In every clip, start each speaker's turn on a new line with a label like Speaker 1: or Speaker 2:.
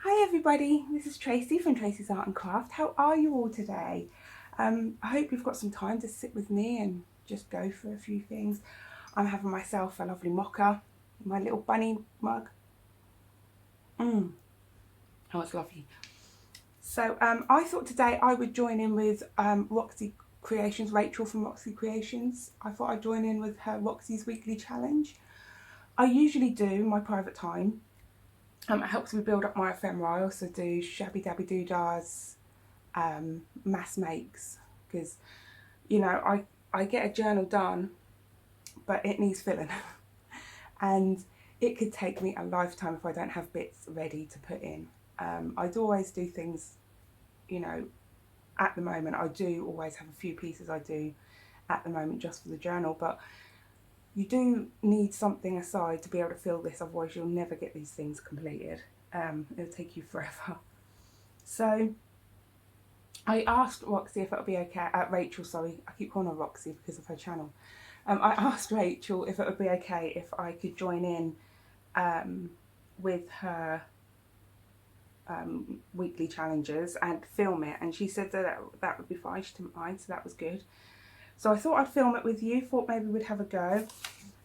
Speaker 1: Hi everybody, this is Tracy from Tracy's Art and Craft. How are you all today? I hope you've got some time to sit with me and just go through a few things. I'm having myself a lovely mocha in my little bunny mug. Oh, it's lovely. So I thought today I would join in with Roxy Creations, Rachel from Roxy Creations. I thought I'd join in with her Roxy's Weekly Challenge. I usually do my private time. It helps me build up my ephemera. I also do shabby dabby doodahs, mass makes, because you know I get a journal done but it needs filling and it could take me a lifetime if I don't have bits ready to put in. I do always do things, you know, at the moment I do always have a few pieces I do at the moment just for the journal, but you do need something aside to be able to fill this, otherwise you'll never get these things completed. It'll take you forever. So I asked Roxy if it would be okay, Rachel, sorry, I keep calling her Roxy because of her channel. I asked Rachel if it would be okay if I could join in with her weekly challenges and film it, and she said that would be fine, she didn't mind, so that was good. So I thought I'd film it with you, thought maybe we'd have a go.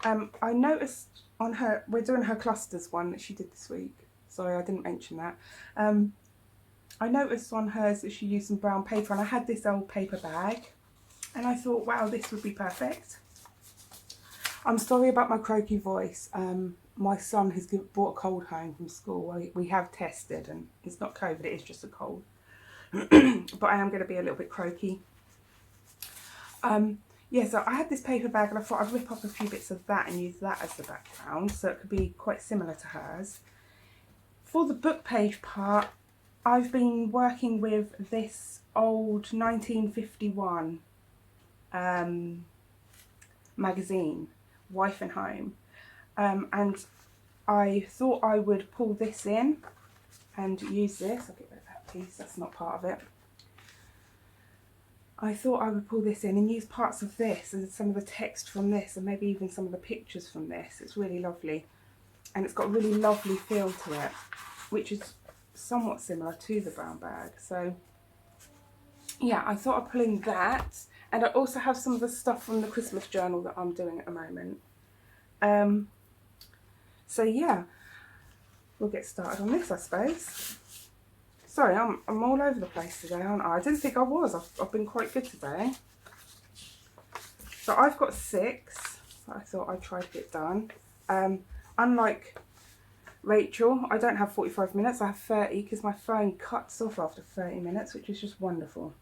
Speaker 1: I noticed on her, we're doing her clusters one that she did this week, sorry I didn't mention that. I noticed on hers that she used some brown paper, and I had this old paper bag and I thought, wow, this would be perfect. I'm sorry about my croaky voice. My son has brought a cold home from school. We have tested and it's not COVID, it is just a cold. But I am going to be a little bit croaky. Yeah, so I had this paper bag and I thought I'd rip off a few bits of that and use that as the background so it could be quite similar to hers. For the book page part, I've been working with this old 1951 magazine, Wife and Home, and I thought I would pull this in and use this. I'll get rid of that piece, that's not part of it. I thought I would pull this in and use parts of this and some of the text from this and maybe even some of the pictures from this. It's really lovely and it's got a really lovely feel to it, which is somewhat similar to the brown bag. So yeah, I thought I'd pull in that, and I also have some of the stuff from the Christmas journal that I'm doing at the moment. So yeah, we'll get started on this, I suppose. Sorry, I'm all over the place today, aren't I? I didn't think I was. I've been quite good today. So I've got 6 that I thought I'd try to get done. Unlike Rachel, I don't have 45 minutes, I have 30 because my phone cuts off after 30 minutes, which is just wonderful.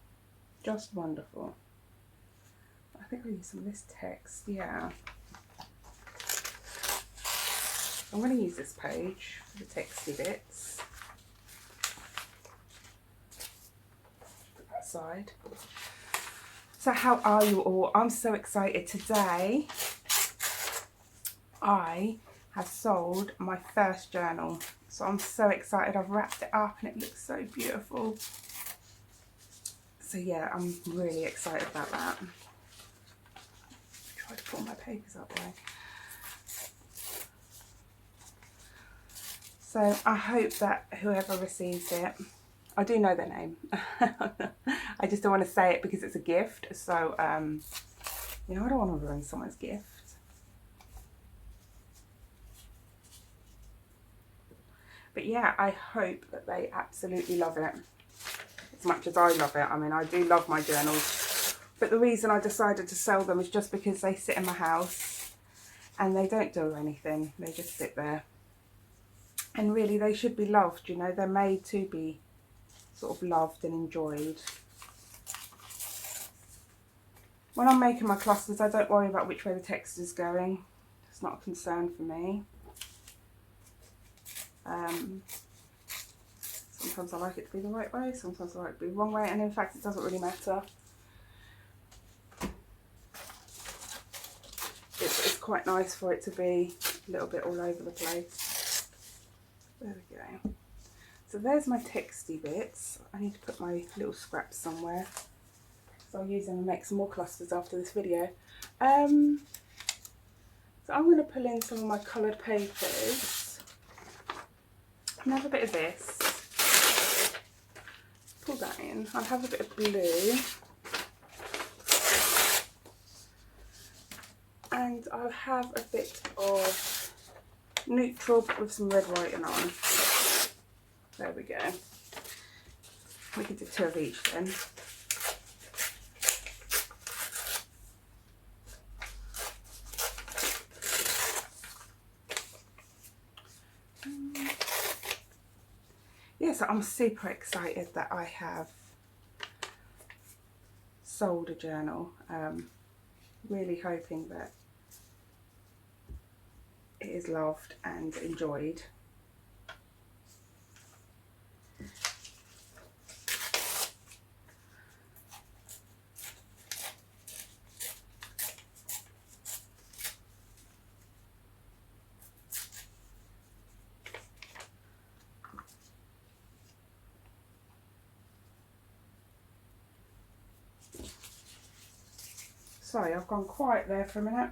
Speaker 1: Just wonderful. I think I'll use some of this text, yeah. I'm going to use this page for the texty bits. Put that aside. So how are you all? I'm so excited. Today I have sold my first journal. So I'm so excited. I've wrapped it up and it looks so beautiful. So yeah, I'm really excited about that. Try to put all my papers up there. So I hope that whoever receives it, I do know their name. I just don't want to say it because it's a gift. So, you know, I don't want to ruin someone's gift. But yeah, I hope that they absolutely love it as much as I love it. I mean, I do love my journals. But the reason I decided to sell them is just because they sit in my house and they don't do anything. They just sit there. And really, they should be loved, you know. They're made to be sort of loved and enjoyed. When I'm making my clusters, I don't worry about which way the text is going. It's not a concern for me. Sometimes I like it to be the right way, sometimes I like it to be the wrong way, and in fact it doesn't really matter. It's quite nice for it to be a little bit all over the place. There we go. So there's my texty bits. I need to put my little scraps somewhere. So I'll use them and make some more clusters after this video. So I'm going to pull in some of my coloured papers. And have a bit of this. pull that in. I'll have a bit of blue. And I'll have a bit of neutral but with some red writing on. There we go. We can do 2 of each then. Yeah, so I'm super excited that I have sold a journal. Really hoping that it is loved and enjoyed. Sorry, I've gone quiet there for a minute.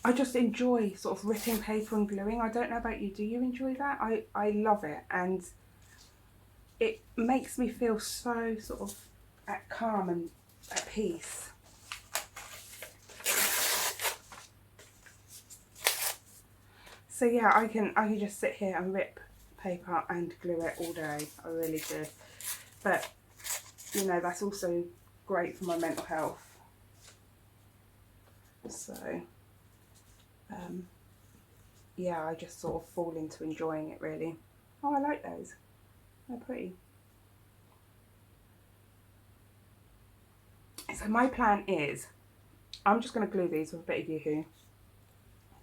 Speaker 1: I just enjoy sort of ripping paper and gluing. I don't know about you, do you enjoy that? I love it, and it makes me feel so sort of at calm and at peace. So yeah, I can just sit here and rip paper and glue it all day. I really do. But you know, that's also great for my mental health. So yeah, I just sort of fall into enjoying it really. Oh, I like those. They're pretty. So my plan is, I'm just going to glue these with a bit of Yoo-hoo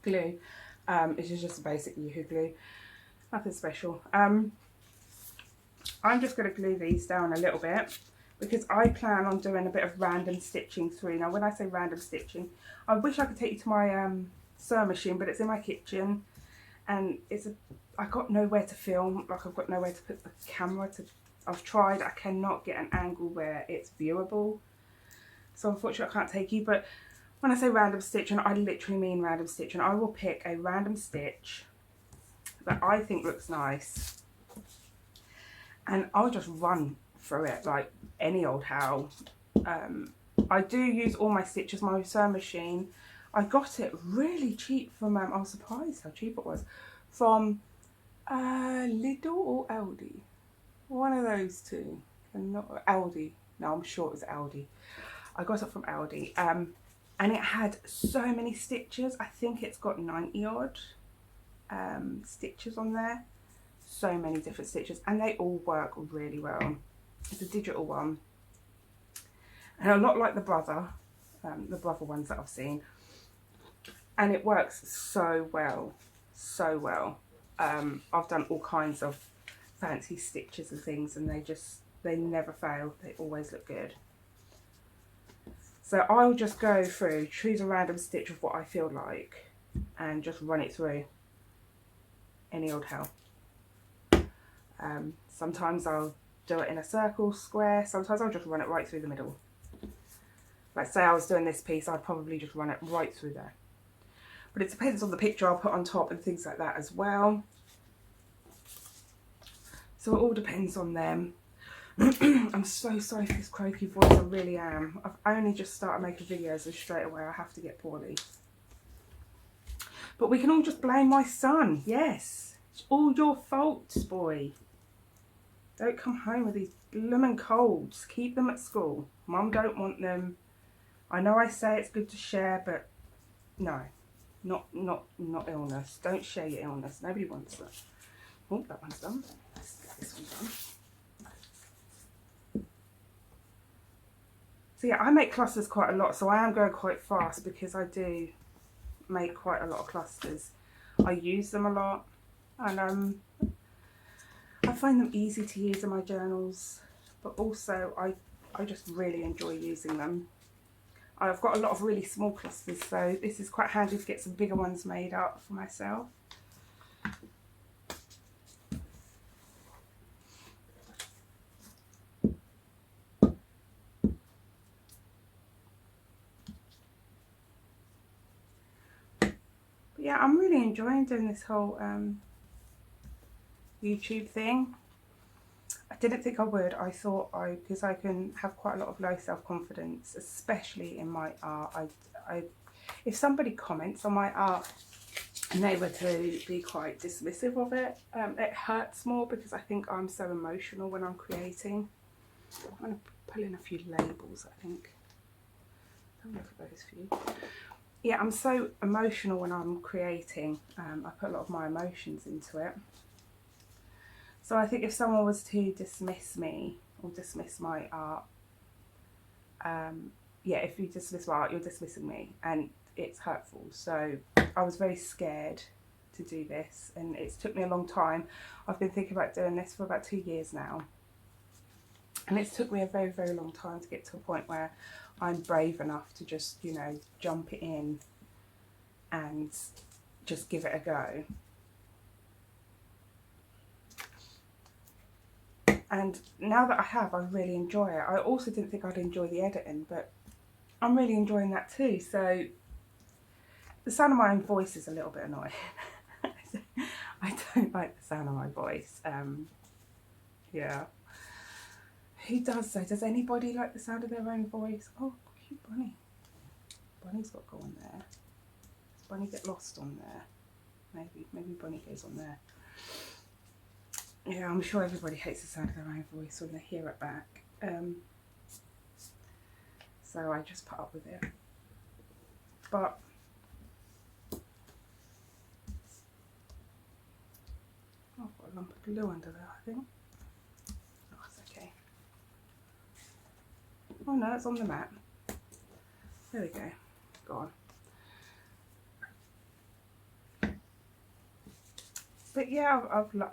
Speaker 1: glue. This is just a basic Yoo-hoo glue, nothing special. I'm just going to glue these down a little bit because I plan on doing a bit of random stitching through. Now when I say random stitching, I wish I could take you to my sewing machine, but it's in my kitchen and I got nowhere to film, like I've got nowhere to put the camera to. I've tried, I cannot get an angle where it's viewable. So unfortunately I can't take you, but when I say random stitching, I literally mean random stitching. I will pick a random stitch that I think looks nice and I'll just run through it like any old how. I do use all my stitches, my sewing machine. I got it really cheap from, I was surprised how cheap it was, from Lidl or Aldi. One of those two. Not Aldi. No, I'm sure it was Aldi. I got it from Aldi. And it had so many stitches. I think it's got 90 odd stitches on there. So many different stitches and they all work really well. It's a digital one. And a lot like the brother ones that I've seen. And it works so well, so well. I've done all kinds of fancy stitches and things and they never fail. They always look good. So I'll just go through, choose a random stitch of what I feel like and just run it through any old how. Sometimes I'll do it in a circle, square, sometimes I'll just run it right through the middle. Like say I was doing this piece, I'd probably just run it right through there. But it depends on the picture I'll put on top and things like that as well. So it all depends on them. I'm so sorry for this croaky voice, I really am. I've only just started making videos and straight away I have to get poorly. But we can all just blame my son, yes. It's all your fault, boy. Don't come home with these blooming colds. Keep them at school. Mum don't want them. I know I say it's good to share, but no. Not illness. Don't share your illness. Nobody wants that. Oh, that one's done. Let's get this one done. So yeah, I make clusters quite a lot, so I am going quite fast because I do make quite a lot of clusters. I use them a lot, and I find them easy to use in my journals, but also I just really enjoy using them. I've got a lot of really small clusters, so this is quite handy to get some bigger ones made up for myself. But yeah, I'm really enjoying doing this whole YouTube thing. I didn't think I would. I thought because I can have quite a lot of low self-confidence, especially in my art. If somebody comments on my art and they were to be quite dismissive of it, it hurts more because I think I'm so emotional when I'm creating. I'm going to pull in a few labels, I think. Have a look at those for you. Yeah, I'm so emotional when I'm creating. I put a lot of my emotions into it. So I think if someone was to dismiss me or dismiss my art, yeah, if you dismiss my art, you're dismissing me, and it's hurtful. So I was very scared to do this, and it's took me a long time. I've been thinking about doing this for about 2 years now, and it's took me a very, very long time to get to a point where I'm brave enough to just, you know, jump in and just give it a go. And now that I have, I really enjoy it. I also didn't think I'd enjoy the editing, but I'm really enjoying that too. So the sound of my own voice is a little bit annoying. I don't like the sound of my voice. Yeah. Who does though? Does anybody like the sound of their own voice? Oh, cute bunny. Bunny's got to go on there. Does Bunny get lost on there? Maybe Bunny goes on there. Yeah, I'm sure everybody hates the sound of their own voice when they hear it back. So I just put up with it. But oh, I've got a lump of glue under there, I think. Oh, it's okay. Oh no, it's on the mat. There we go. Gone. But yeah,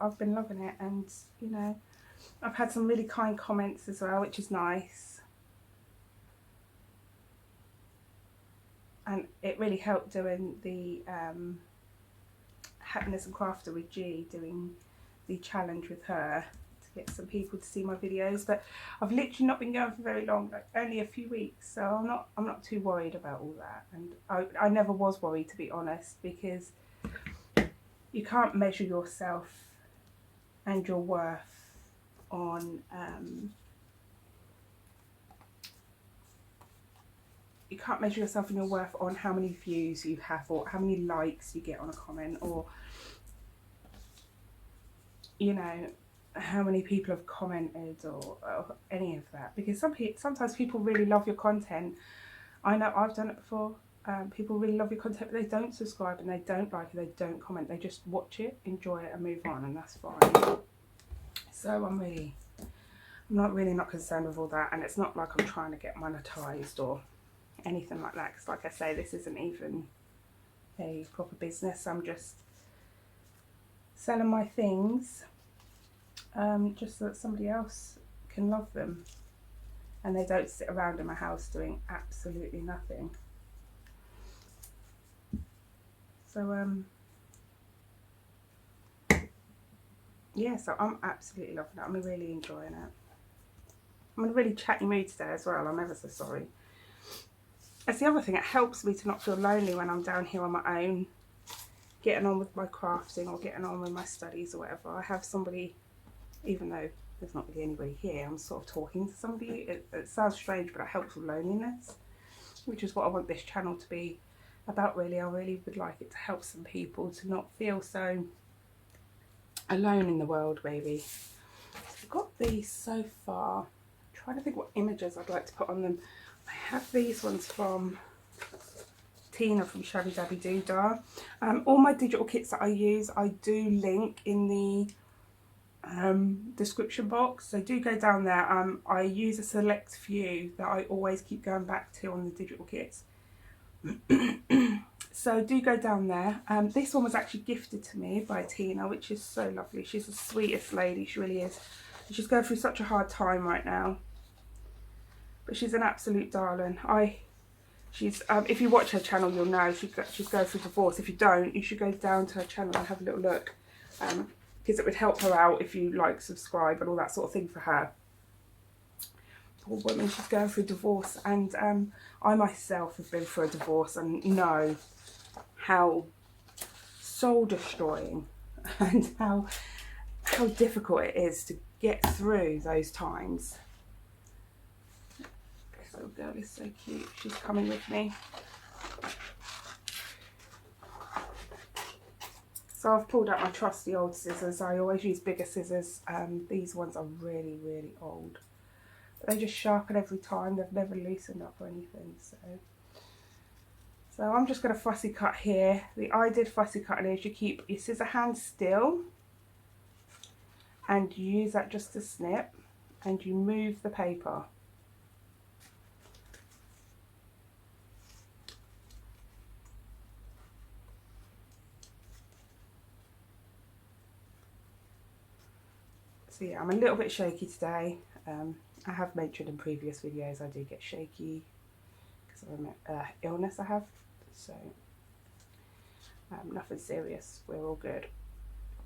Speaker 1: I've been loving it, and you know, I've had some really kind comments as well, which is nice. And it really helped doing the Happiness and Crafter with G, doing the challenge with her to get some people to see my videos. But I've literally not been going for very long, like only a few weeks, so I'm not too worried about all that. And I never was worried, to be honest, because you can't measure yourself and your worth on you can't measure yourself and your worth on how many views you have or how many likes you get on a comment, or you know, how many people have commented, or any of that. Because sometimes people really love your content. I know I've done it before. People really love your content, but they don't subscribe and they don't like it, they don't comment, they just watch it, enjoy it and move on, and that's fine. So I'm not concerned with all that, and it's not like I'm trying to get monetized or anything like that, because like I say, this isn't even a proper business. I'm just selling my things just so that somebody else can love them and they don't sit around in my house doing absolutely nothing. So yeah, so I'm absolutely loving it. I'm really enjoying it. I'm in a really chatty mood today as well. I'm ever so sorry. That's the other thing, it helps me to not feel lonely when I'm down here on my own, getting on with my crafting or getting on with my studies or whatever. I have somebody, even though there's not really anybody here, I'm sort of talking to somebody. It sounds strange, but it helps with loneliness, which is what I want this channel to be about, really. I really would like it to help some people to not feel so alone in the world, maybe. So I've got these so far. I'm trying to think what images I'd like to put on them. I have these ones from Tina from Shabby Dabby Doodah. All my digital kits that I use, I do link in the description box, so do go down there. I use a select few that I always keep going back to on the digital kits. So do go down there. This one was actually gifted to me by Tina, which is so lovely. She's the sweetest lady, she really is. She's going through such a hard time right now, but she's an absolute darling. She's if you watch her channel, you'll know she's going through divorce. If you don't, you should go down to her channel and have a little look, because it would help her out if you like, subscribe and all that sort of thing for her. Poor woman, she's going through divorce, and I myself have been through a divorce and know how soul destroying and how difficult it is to get through those times. This little girl is so cute. She's coming with me. So I've pulled out my trusty old scissors. I always use bigger scissors. These ones are really, really old. But they just sharpen every time. They've never loosened up or anything. So I'm just going to fussy cut here. The idea of fussy cutting is you keep your scissor hand still and you use that just to snip, and you move the paper. So yeah, I'm a little bit shaky today. I have mentioned in previous videos I do get shaky because of an illness I have. So nothing serious, we're all good.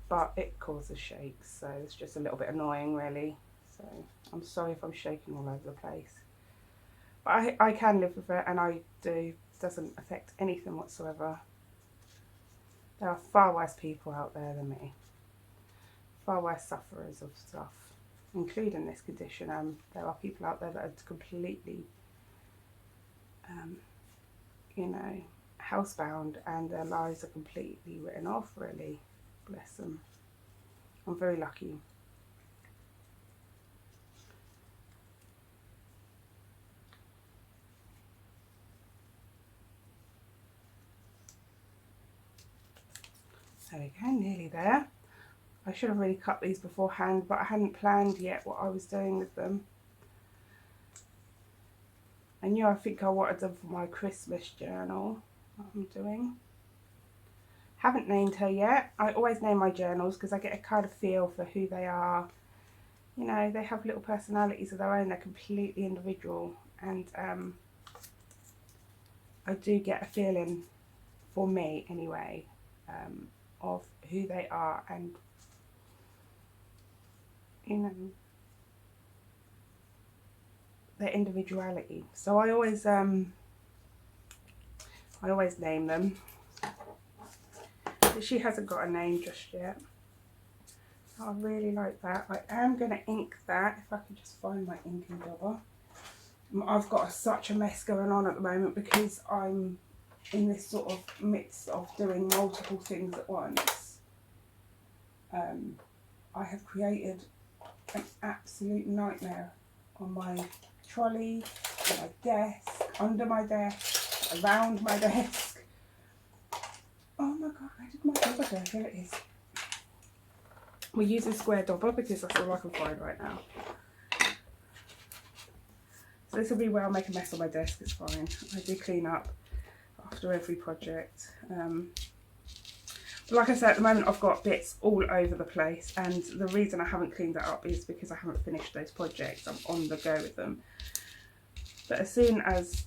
Speaker 1: But it causes shakes, so it's just a little bit annoying really. So I'm sorry if I'm shaking all over the place. But I can live with it, and I do. It doesn't affect anything whatsoever. There are far worse people out there than me. Far worse sufferers of stuff, including this condition. There are people out there that are completely, you know, housebound, and their lives are completely written off, really. Bless them. I'm very lucky. There we go, nearly there. I should have really cut these beforehand, but I hadn't planned yet what I was doing with them. I knew I think I wanted them for my Christmas journal, what I'm doing. Haven't named her yet. I always name my journals because I get a kind of feel for who they are. You know, they have little personalities of their own. They're completely individual, and I do get a feeling, for me anyway, of who they are, and you know, their individuality. So I always name them. But she hasn't got a name just yet. I really like that. I am going to ink that, if I can just find my inking dobber. I've got such a mess going on at the moment because I'm in this sort of midst of doing multiple things at once. I have created an absolute nightmare on my trolley, on my desk, under my desk, around my desk. Oh my god, where did my dobber go? Here it is. We're using square dobber because that's all I can find right now. So this will be where I'll make a mess on my desk, it's fine. I do clean up after every project. But like I said, at the moment I've got bits all over the place, and the reason I haven't cleaned that up is because I haven't finished those projects. I'm on the go with them. But as soon as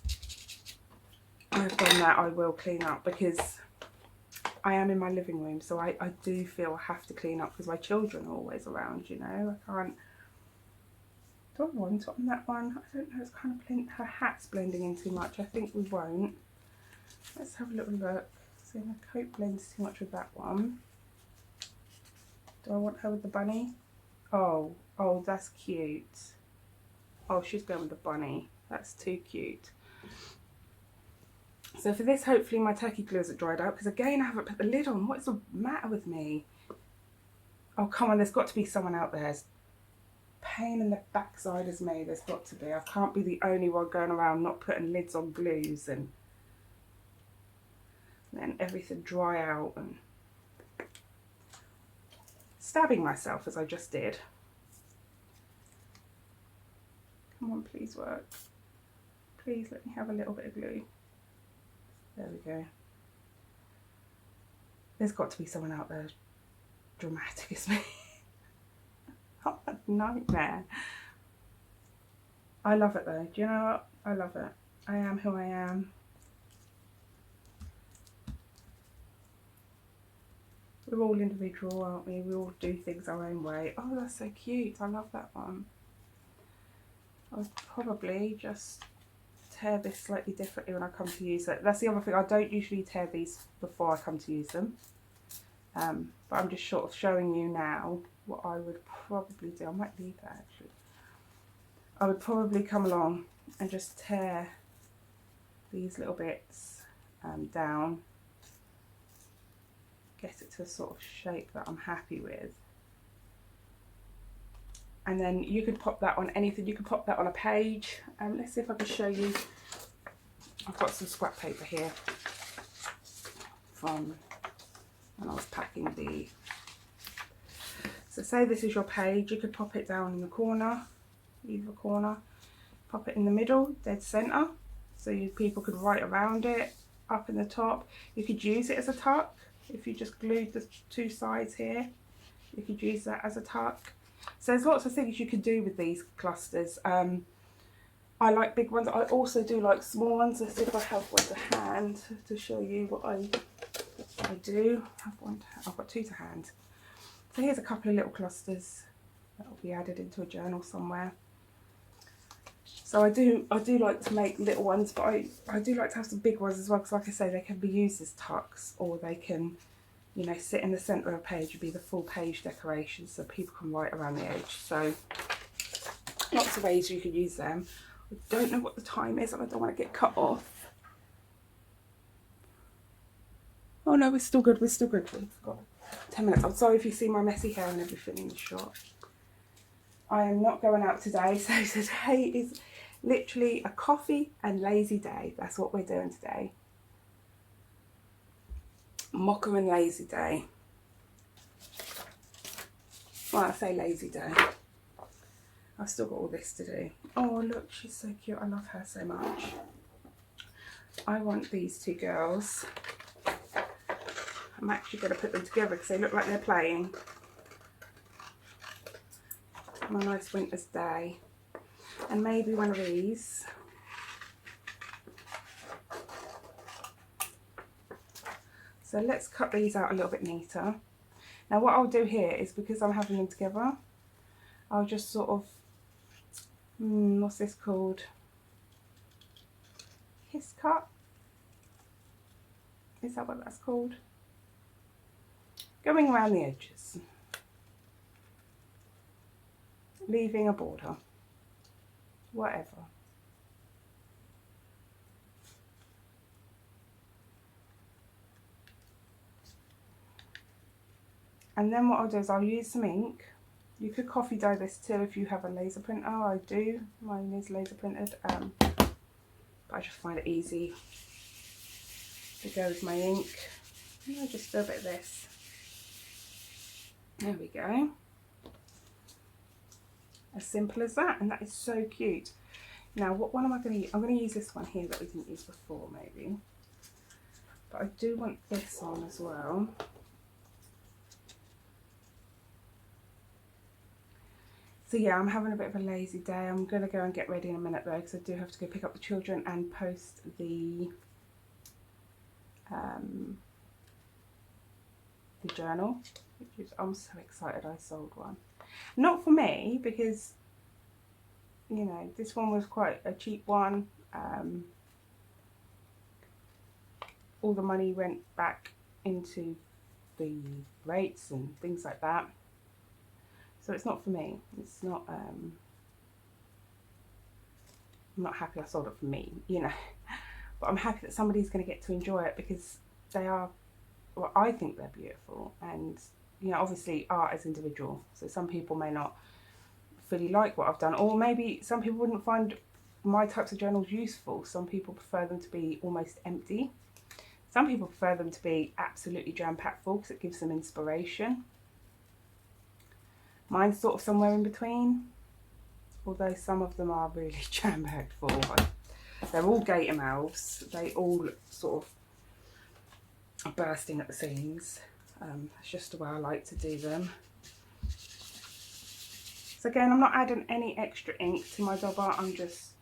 Speaker 1: I've done that, I will clean up, because I am in my living room, so I do feel I have to clean up because my children are always around, you know. I can't. Do I want it on that one? I don't know, it's kind of her hat's blending in too much. I think we won't. Let's have a little look. See if my coat blends too much with that one. Do I want her with the bunny? Oh, that's cute. Oh, she's going with the bunny. That's too cute. So for this, hopefully my turkey glue isn't dried out, because again, I haven't put the lid on. What's the matter with me? Oh, come on, there's got to be someone out there as pain in the backside as me. There's got to be. I can't be the only one going around not putting lids on glues and then everything dry out and stabbing myself as I just did. Come on, please work. Please let me have a little bit of glue. There we go. There's got to be someone out there as dramatic as me. Oh, a nightmare. I love it though. Do you know what? I love it. I am who I am. We're all individual, aren't we? We all do things our own way. Oh, that's so cute. I love that one. I would probably just tear this slightly differently when I come to use it. That's the other thing. I don't usually tear these before I come to use them. But I'm just sort of showing you now what I would probably do. I might leave that actually. I would probably come along and just tear these little bits down, get it to a sort of shape that I'm happy with. And then you could pop that on anything. You could pop that on a page. Let's see if I can show you. I've got some scrap paper here from when I was packing the... So say this is your page, you could pop it down in the corner, either corner, pop it in the middle, dead centre, so people could write around it, up in the top. You could use it as a tuck. If you just glued the two sides here, you could use that as a tuck. So there's lots of things you could do with these clusters. I like big ones. I also do like small ones. Let's see if I have one to hand to show you what I do. I've got two to hand. So here's a couple of little clusters that will be added into a journal somewhere. So I do like to make little ones, but I do like to have some big ones as well, because like I say, they can be used as tucks, or they can, you know, sit in the centre of a page and be the full page decoration, so people can write around the edge. So lots of ways you could use them. I don't know what the time is and I don't want to get cut off. Oh no, we're still good, we're still good. We've got 10 minutes. I'm sorry if you see my messy hair and everything in the shot. I am not going out today, so today is literally a coffee and lazy day. That's what we're doing today. Mocha and lazy day. Well, I say lazy day. I've still got all this to do. Oh look, she's so cute. I love her so much. I want these two girls. I'm actually going to put them together because they look like they're playing on a nice winter's day. And maybe one of these. So let's cut these out a little bit neater. Now what I'll do here is, because I'm having them together, I'll just sort of, what's this called? Kiss cut? Is that what that's called? Going around the edges. Leaving a border. Whatever. And then what I'll do is I'll use some ink. You could coffee dye this too if you have a laser printer. I do. Mine is laser printed. But I just find it easy to go with my ink. And I'll just do a bit of this. There we go. As simple as that, and that is so cute. Now what one am I going to use? I'm going to use this one here that we didn't use before maybe. But I do want this on as well. So yeah, I'm having a bit of a lazy day. I'm going to go and get ready in a minute though, because I do have to go pick up the children and post the journal, which is, I'm so excited I sold one. Not for me, because, you know, this one was quite a cheap one. All the money went back into the rates and things like that. So it's not for me. It's not, I'm not happy I sold it for me, you know. But I'm happy that somebody's going to get to enjoy it, because they are, well, I think they're beautiful. And, you know, obviously art is individual. So some people may not fully like what I've done. Or maybe some people wouldn't find my types of journals useful. Some people prefer them to be almost empty. Some people prefer them to be absolutely jam-packed full because it gives them inspiration. Mine's sort of somewhere in between, although some of them are really jam-packed full. They're all gator mouths. They all sort of are bursting at the seams. It's just the way I like to do them. So again, I'm not adding any extra ink to my dauber. I'm just,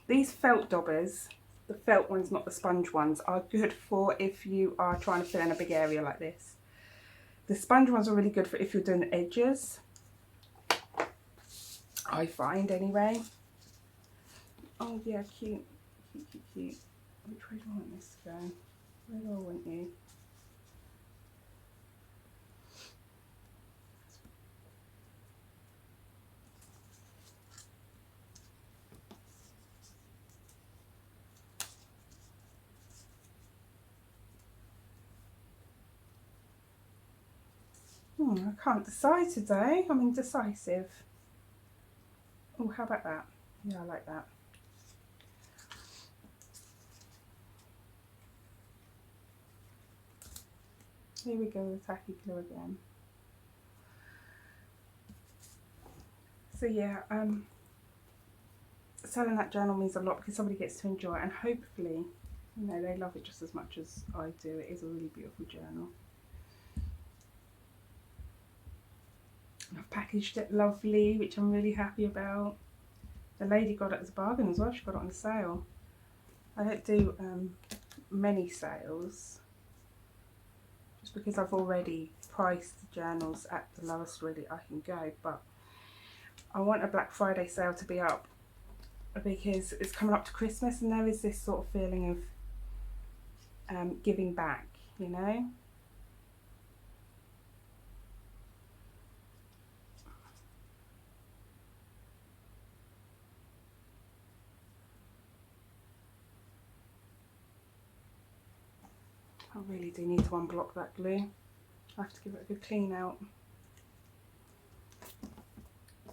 Speaker 1: these felt daubers, the felt ones, not the sponge ones, are good for if you are trying to fill in a big area like this. The sponge ones are really good for if you're doing the edges, I find anyway. Oh yeah, cute, cute, cute, cute. Which way do I want this to go? Where do I want you? I can't decide today. I'm indecisive. Oh, how about that? Yeah, I like that. Here we go with tacky glue again. So yeah, selling that journal means a lot because somebody gets to enjoy it, and hopefully, you know, they love it just as much as I do. It is a really beautiful journal. I've packaged it lovely, which I'm really happy about. The lady got it as a bargain as well. She got it on sale. I don't do many sales just because I've already priced the journals at the lowest really I can go, but I want a Black Friday sale to be up because it's coming up to Christmas and there is this sort of feeling of giving back, you know. I really do need to unblock that glue. I have to give it a good clean out.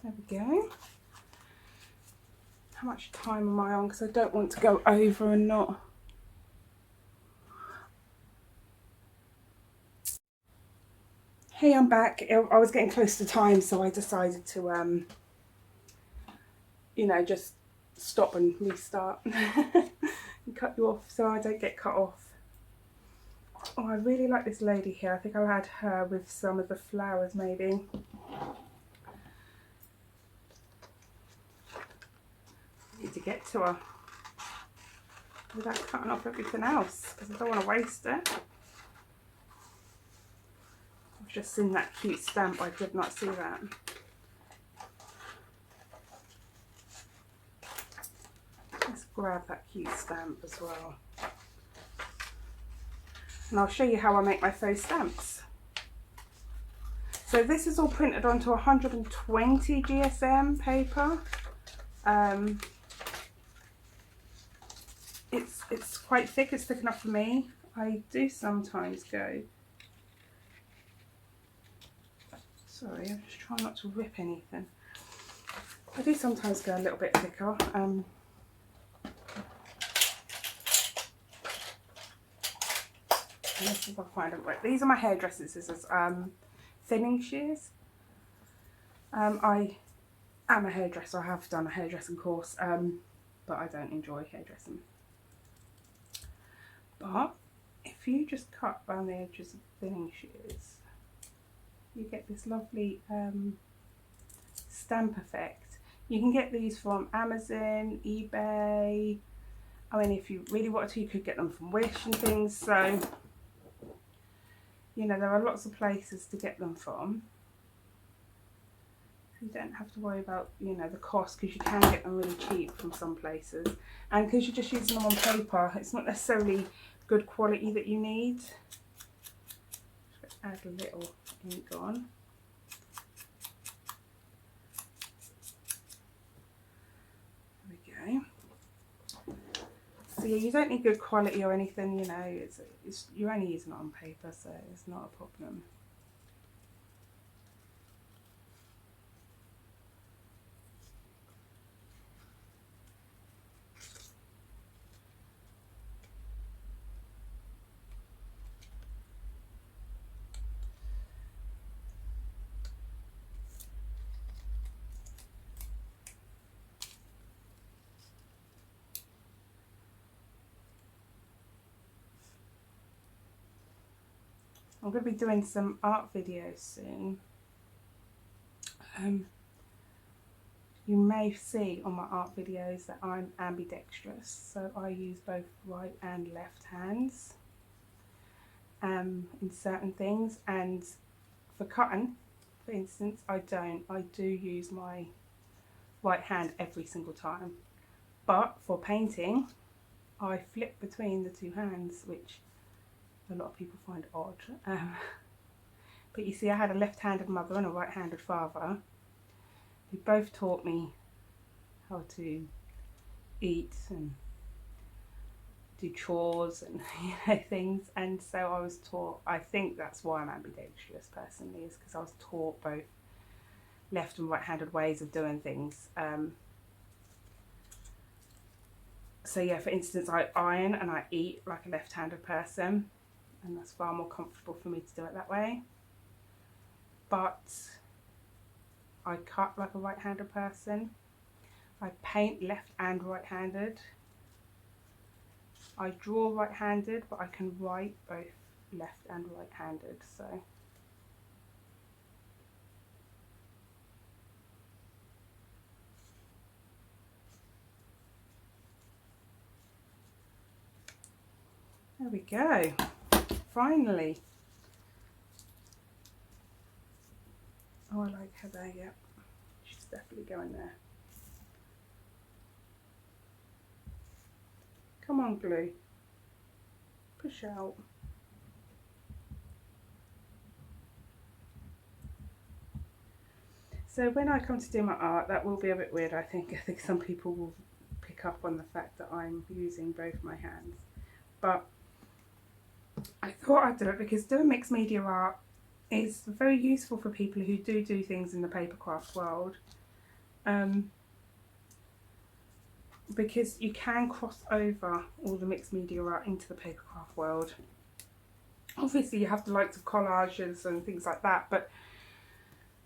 Speaker 1: There we go. How much time am I on? Because I don't want to go over and not. Hey, I'm back. I was getting close to time, so I decided to, you know, just stop and restart and cut you off so I don't get cut off. Oh, I really like this lady here. I think I'll add her with some of the flowers maybe. Need to get to her without cutting off everything else because I don't want to waste it. I've just seen that cute stamp. I did not see that. Let's grab that cute stamp as well. And I'll show you how I make my faux stamps. So this is all printed onto 120 GSM paper. It's quite thick, it's thick enough for me. I do sometimes go, sorry, I'm just trying not to rip anything. I do sometimes go a little bit thicker. Let's see if I find them right. These are my hairdressing scissors, thinning shears. I am a hairdresser, I have done a hairdressing course, but I don't enjoy hairdressing. But if you just cut around the edges of thinning shears, you get this lovely stamp effect. You can get these from Amazon, eBay. I mean, if you really wanted to, you could get them from Wish and things. So, you know, there are lots of places to get them from. You don't have to worry about, you know, the cost because you can get them really cheap from some places. And because you're just using them on paper, it's not necessarily good quality that you need. Just add a little ink on. There we go. So yeah, you don't need good quality or anything, you know, you're only using it on paper, so it's not a problem. I'm going to be doing some art videos soon. You may see on my art videos that I'm ambidextrous, so I use both right and left hands in certain things, and for cutting, for instance, I do use my right hand every single time, but for painting I flip between the two hands, which a lot of people find odd. But you see, I had a left-handed mother and a right-handed father who both taught me how to eat and do chores and you know things, and so I was taught. I think that's why I'm ambidextrous personally, is because I was taught both left and right-handed ways of doing things. So yeah, for instance, I iron and I eat like a left-handed person, and that's far more comfortable for me to do it that way. But I cut like a right-handed person. I paint left and right-handed. I draw right-handed, but I can write both left and right-handed, so. There we go, finally. Oh, I like her there, yeah. She's definitely going there. Come on, glue. Push out. So when I come to do my art, that will be a bit weird, I think. I think some people will pick up on the fact that I'm using both my hands. But I thought I'd do it because doing mixed media art is very useful for people who do things in the papercraft world. Because you can cross over all the mixed media art into the papercraft world. Obviously you have the likes of collages and things like that, but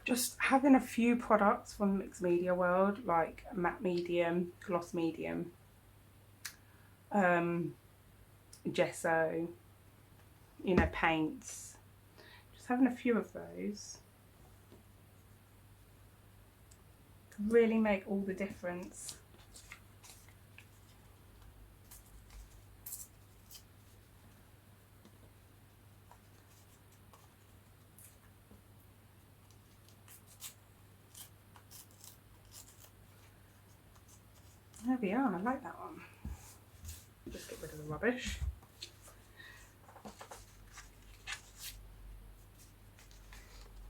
Speaker 1: just having a few products from the mixed media world, like matte medium, gloss medium, gesso, you know, paints, just having a few of those can really make all the difference. There we are, I like that one. Just get rid of the rubbish.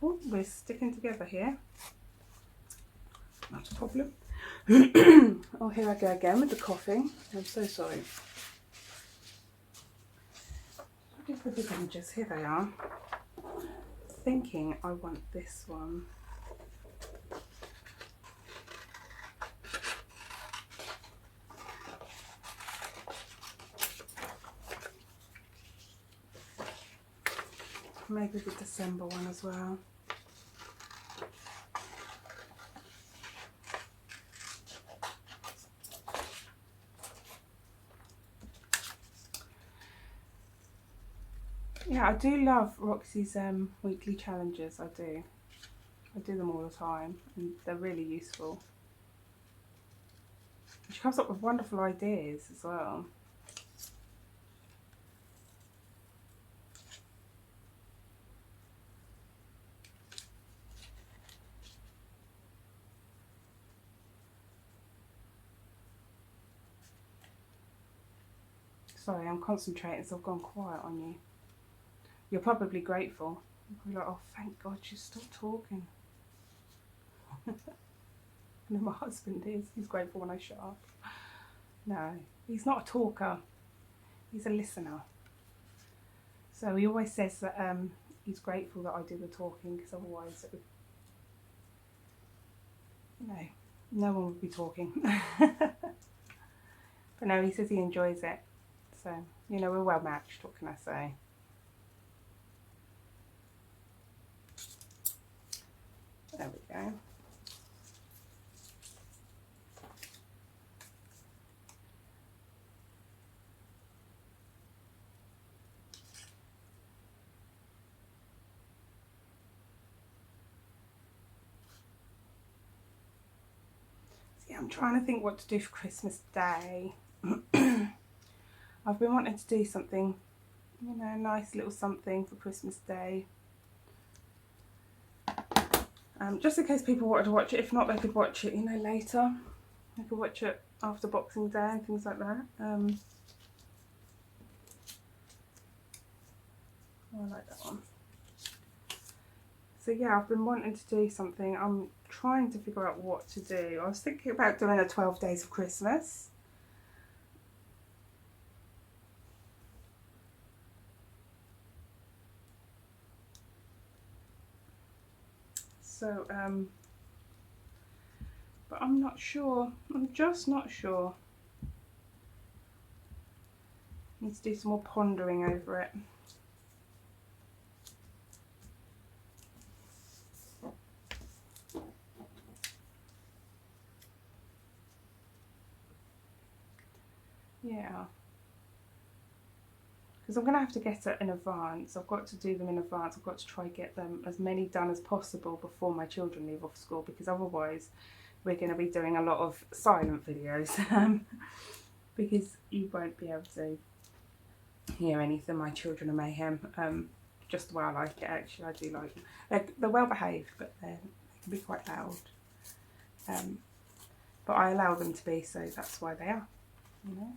Speaker 1: Oh, we're sticking together here. Not a problem. Oh, here I go again with the coughing. I'm so sorry. Looking for the images. Here they are. Thinking I want this one. Maybe the December one as well. Yeah, I do love Roxy's weekly challenges. I do them all the time, and they're really useful. She comes up with wonderful ideas as well. Sorry, I'm concentrating, so I've gone quiet on you. You're probably grateful. You're probably like, oh, thank God she stopped talking. And my husband is. He's grateful when I shut up. No, he's not a talker. He's a listener. So he always says that he's grateful that I do the talking, because otherwise it would, you know, no one would be talking. But no, he says he enjoys it. So, you know, we're well matched, what can I say? There we go. See, I'm trying to think what to do for Christmas Day. I've been wanting to do something, you know, a nice little something for Christmas Day. Just in case people wanted to watch it. If not, they could watch it, you know, later. They could watch it after Boxing Day and things like that. Oh, I like that one. So yeah, I've been wanting to do something. I'm trying to figure out what to do. I was thinking about doing a 12 Days of Christmas. So, but I'm not sure. I'm just not sure. Need to do some more pondering over it. Yeah. Because I'm going to have to get it in advance. I've got to do them in advance. I've got to try get them as many done as possible before my children leave off school, because otherwise we're going to be doing a lot of silent videos because you won't be able to hear anything. My children are mayhem. Just the way I like it, actually. I do like them. They're well behaved, but they can be quite loud. But I allow them to be, so that's why they are, you know.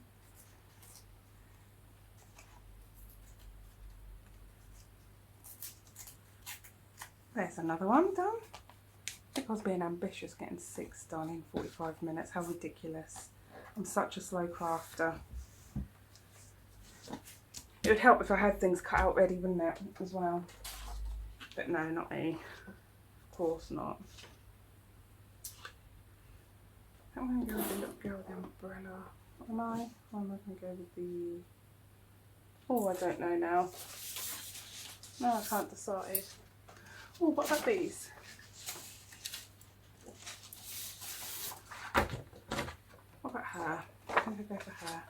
Speaker 1: There's another one done. I think I was being ambitious getting 6 done in 45 minutes. How ridiculous. I'm such a slow crafter. It would help if I had things cut out ready, wouldn't it, as well? But no, not me. Of course not. I'm going to go with the little girl with the umbrella. Am I? Or am I going to go with the... Oh, I don't know now. No, I can't decide. Oh, what about these? What about her? I think I'll go for her.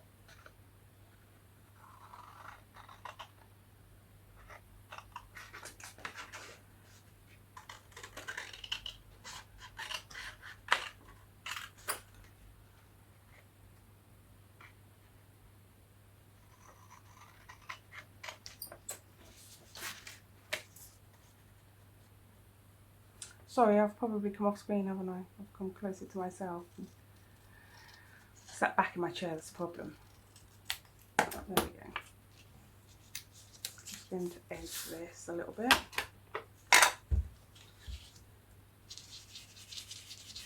Speaker 1: Sorry, I've probably come off screen, haven't I? I've come closer to myself. Sat back in my chair, that's the problem. There we go. Just going to edge this a little bit.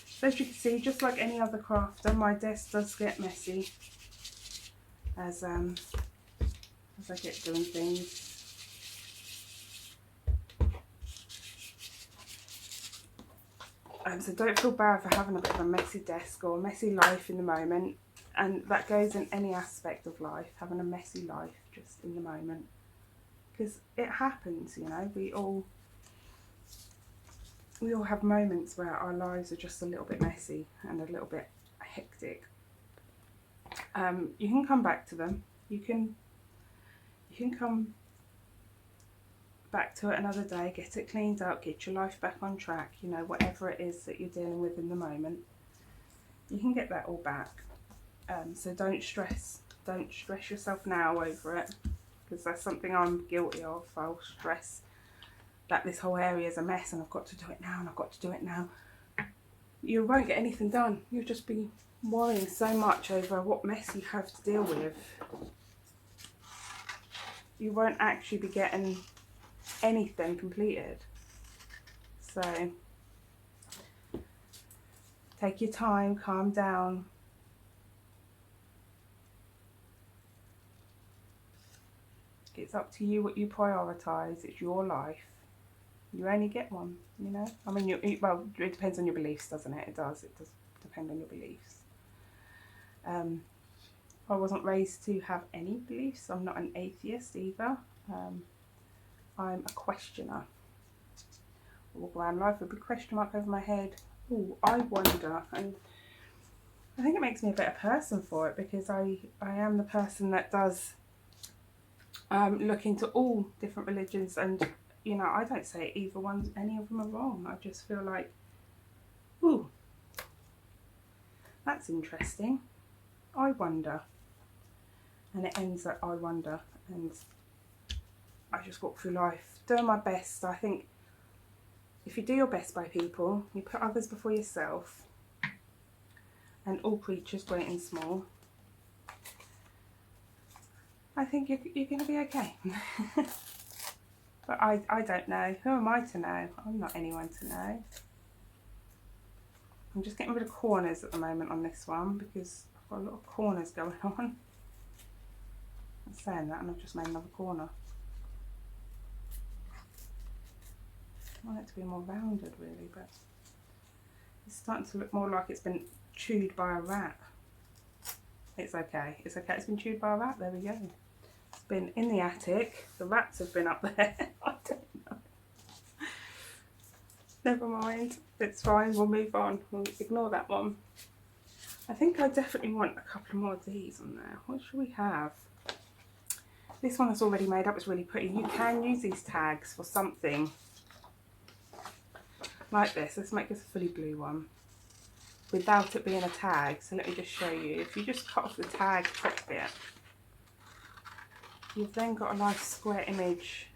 Speaker 1: So as you can see, just like any other crafter, my desk does get messy as I get doing things. So don't feel bad for having a bit of a messy desk or a messy life in the moment, and that goes in any aspect of life, having a messy life just in the moment, because it happens, you know. We all have moments where our lives are just a little bit messy and a little bit hectic. You can come back to them. You can come back to it another day, get it cleaned up, get your life back on track, you know, whatever it is that you're dealing with in the moment, you can get that all back. So don't stress yourself now over it, because that's something I'm guilty of. I'll stress that this whole area is a mess and I've got to do it now and I've got to do it now. You won't get anything done. You'll just be worrying so much over what mess you have to deal with. You won't actually be getting anything completed. So take your time, calm down. It's up to you what you prioritise. It's your life. You only get one, you know. I mean, well, it depends on your beliefs, doesn't it? It does depend on your beliefs. I wasn't raised to have any beliefs. I'm not an atheist either. I'm a questioner. I walk around life with a big question mark over my head. Oh, I wonder. And I think it makes me a better person for it, because I am the person that does look into all different religions, and you know, I don't say any of them are wrong. I just feel like, ooh, that's interesting. I wonder. And it ends at I wonder, and I just walk through life doing my best. I think if you do your best by people, you put others before yourself, and all creatures, great and small, I think you're going to be okay. But I don't know. Who am I to know? I'm not anyone to know. I'm just getting rid of corners at the moment on this one, because I've got a lot of corners going on. I'm saying that and I've just made another corner. I want it to be more rounded really, but it's starting to look more like it's been chewed by a rat. It's okay, it's okay, it's been chewed by a rat, there we go. It's been in the attic, the rats have been up there, I don't know. Never mind, it's fine, we'll move on, we'll ignore that one. I think I definitely want a couple more of these on there. What should we have? This one that's already made up is really pretty. You can use these tags for something like this. Let's make this a fully blue one without it being a tag. So let me just show you. If you just cut off the tag top bit, you've then got a nice square image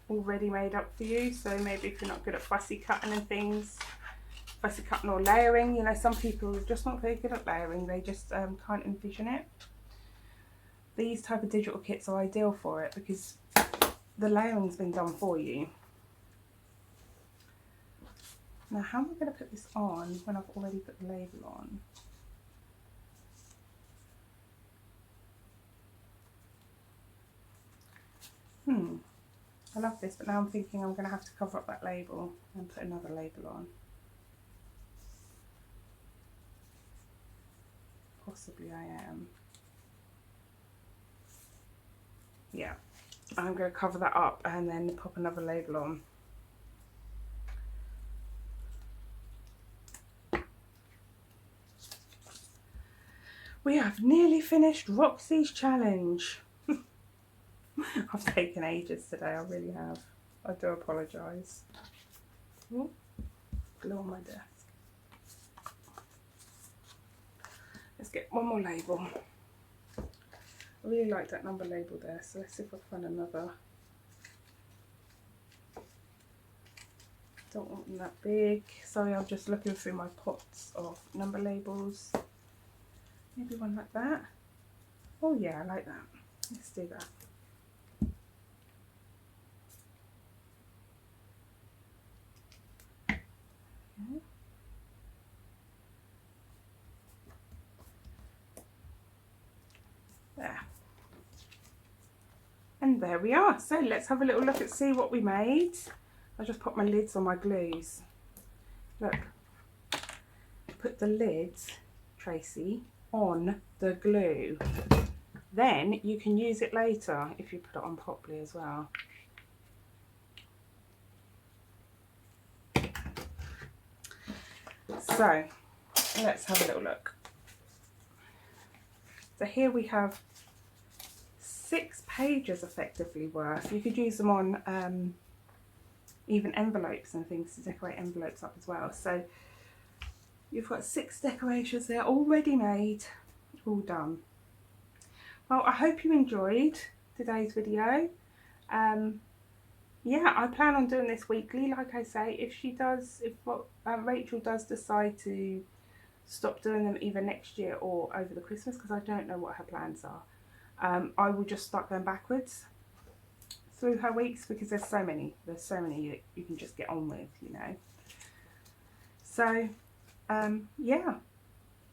Speaker 1: already made up for you. So maybe if you're not good at fussy cutting and things, fussy cutting or layering, you know, some people are just not very good at layering. They just can't envision it. These type of digital kits are ideal for it because the layering's been done for you. Now, how am I going to put this on when I've already put the label on? I love this, but now I'm thinking I'm going to have to cover up that label and put another label on. Possibly I am. Yeah, I'm going to cover that up and then pop another label on. We have nearly finished Roxy's challenge. I've taken ages today, I really have. I do apologise. Oh, glue on my desk. Let's get one more label. I really like that number label there, so let's see if I can find another. Don't want them that big. Sorry, I'm just looking through my pots of number labels. Maybe one like that. Oh yeah, I like that. Let's do that. Okay. There. And there we are. So let's have a little look at see what we made. I'll just put my lids on my glues. Look, put the lids, Tracy, on the glue. Then you can use it later if you put it on properly as well. So let's have a little look. So here we have 6 pages effectively worth. You could use them on even envelopes and things to decorate envelopes up as well. So you've got 6 decorations there already made, all done. Well, I hope you enjoyed today's video. Yeah, I plan on doing this weekly, like I say. If Rachel does decide to stop doing them either next year or over the Christmas, because I don't know what her plans are, I will just start going backwards through her weeks, because there's so many that you can just get on with, you know. So yeah,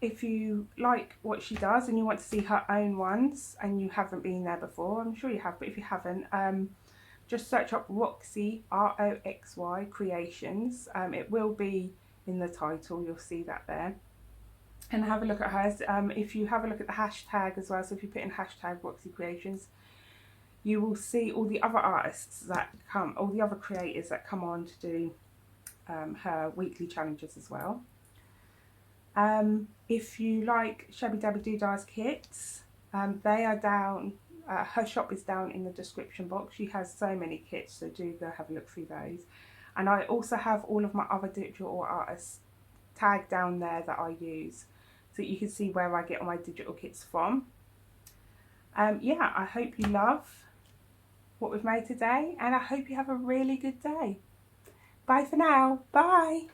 Speaker 1: if you like what she does and you want to see her own ones and you haven't been there before, I'm sure you have, but if you haven't, just search up Roxy, R-O-X-Y Creations. It will be in the title, you'll see that there. And have a look at hers. If you have a look at the hashtag as well, so if you put in hashtag Roxy Creations, you will see all the other artists that come, all the other creators that come on to do her weekly challenges as well. If you like Shabby Dabby Doodah's kits, they are down, her shop is down in the description box. She has so many kits, so do go have a look through those. And I also have all of my other digital artists tagged down there that I use, so you can see where I get all my digital kits from. Yeah, I hope you love what we've made today, and I hope you have a really good day. Bye for now. Bye.